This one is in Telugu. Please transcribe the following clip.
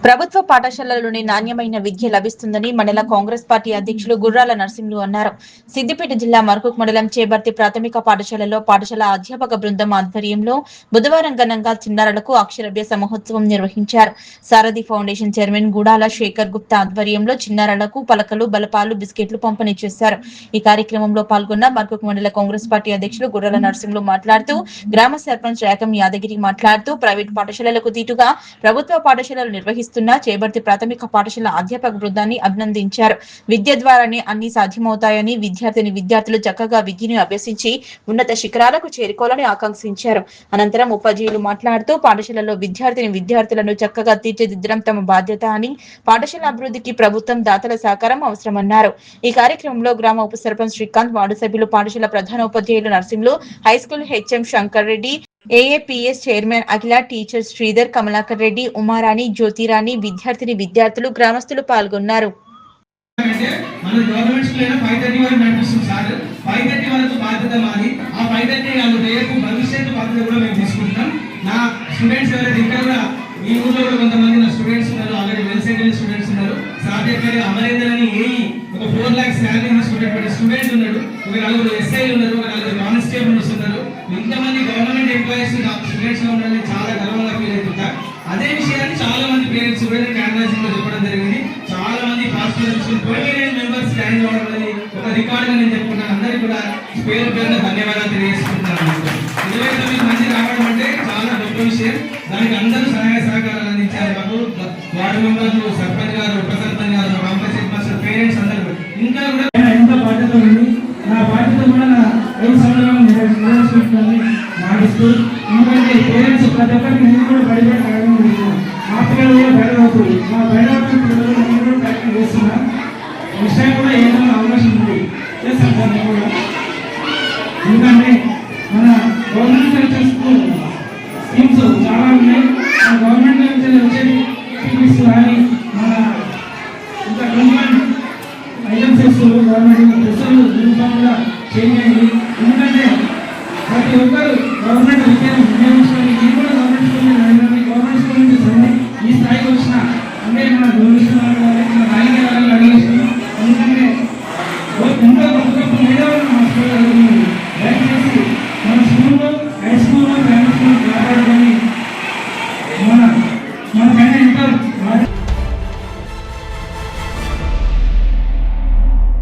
ప్రభుత్వ పాఠశాలలోని నాణ్యమైన విద్య లభిస్తుందని మండల కాంగ్రెస్ పార్టీ అధ్యక్షులు గుర్రాల నరసింహులు అన్నారు. సిద్దిపేట జిల్లా మర్కూక్ మండలం చేబర్తి ప్రాథమిక పాఠశాలలో పాఠశాల అధ్యాపక బృందం ఆధ్వర్యంలో బుధవారం ఘనంగా చిన్నారులకు అక్షరాభ్యాస మహోత్సవం నిర్వహించారు. సారథి ఫౌండేషన్ చైర్మన్ గుడాల శేఖర్ గుప్తా ఆధ్వర్యంలో చిన్నారులకు పలకలు, బలపాలు, బిస్కెట్లు పంపిణీ చేశారు. ఈ కార్యక్రమంలో పాల్గొన్న మర్కూక్ మండల కాంగ్రెస్ పార్టీ అధ్యక్షులు గుర్రాల నరసింహులు మాట్లాడుతూ, గ్రామ సర్పంచ్ రాకం యాదగిరి మాట్లాడుతూ, ప్రైవేట్ పాఠశాలలకు దీటుగా ప్రభుత్వ పాఠశాలలు నిర్వహిస్తున్న చేబర్తి ప్రాథమిక పాఠశాల అధ్యాపక బృందాన్ని అభినందించారు. విద్య ద్వారానే అన్ని సాధ్యమవుతాయని, విద్యార్థులు చక్కగా విద్యను అభ్యసించి ఉన్నత శిఖరాలకు చేరుకోవాలని ఆకాంక్షించారు. అనంతరం ఉపాధ్యాయులు మాట్లాడుతూ, పాఠశాలలో విద్యార్థులను చక్కగా తీర్చిదిద్దడం తమ బాధ్యత అని, పాఠశాల అభివృద్ధికి ప్రభుత్వం దాతల సహకారం అవసరమన్నారు. ఈ కార్యక్రమంలో గ్రామ ఉప సర్పంచ్ శ్రీకాంత్, వార్డు సభ్యులు, పాఠశాల ప్రధాన ఉపాధ్యాయులు Narsimhulu, high school HM Shankar Reddy, AAPS chairman Akhila, teacher Sridhar, Kamalakar Reddy, Umarani, Jyothirani, విద్యార్థులు, గ్రామస్తులు పాల్గొన్నారు. ఈ ఊర్లో కూడా కొంతమంది నా స్టూడెంట్స్ ఉన్నారు, ఆల్రెడీ వెల్ సెటిల్డ్ స్టూడెంట్స్ ఉన్నారు. సార్ చెప్పారు అమరేందర్ అని ఒక 4 lakhs శాలరీ తీసుకునేటువంటి స్టూడెంట్ ఉన్నాడు. ఒక 4 ఎస్ఐలు ఉన్నారు, ఒక 4 కానిస్టేబుల్స్ ఉన్నారు. ఇంతమంది గవర్నమెంట్ ఎంప్లాయీస్ స్టూడెంట్స్ గా ఉండాలని చాలా గర్వంగా ఫీల్ అవుతుంటా. అదే విషయాన్ని చాలా మంది పేరెంట్స్ కూడా క్యాన్వాసింగ్ లో చెప్పడం జరిగింది. చాలా మంది పాస్టర్స్ 29 మెంబర్స్ జాయిన్ అవ్వడం అనేది ఒక రికార్డ్ గా నేను చెప్పుకుంటాను. అందరికీ కూడా పేరు పేరున ధన్యవాదాలు తెలియజేసుకుంటున్నాను. 29 మంది రావడం అంటే చాలా గొప్ప విషయం. దానికి అందరూ సహాయ సహకారాలు అందించారు. మాకు వార్డు మెంబర్లు, సర్పంచ్ గారు, ఉప సర్పంచ్ గారు, కాంపల్సరీ మాస్టర్, పేరెంట్స్ అందరూ ఇంకా కూడా ఎంత బాధ్యత ఉంది. నా బాధ్యత కూడా నా 5 సంవత్సరాలు నిర్వహించుకుంటానని భావిస్తూ, ఎందుకంటే పేరెంట్స్ ప్రతి ఒక్కరికి నేను కూడా బయటపడాలని మా పిల్లలు కూడా బయటపడుతుంది. మా బయటపడిన పిల్లలు నేను కూడా ప్రయత్నం చేస్తున్నా. విషయం కూడా ఏదైనా అవకాశం ఉంది చేస్తాను కూడా. ఎందుకంటే మన గవర్నమెంట్ స్కీమ్స్ చాలా ఉన్నాయి. మన గవర్నమెంట్ వచ్చేది స్కీమ్స్ కానీ మన ఇంకా గవర్నమెంట్ ఐటమ్స్ గవర్నమెంట్ డ్రెస్సులు యూనిఫామ్ కూడా చేంజ్ అయ్యింది.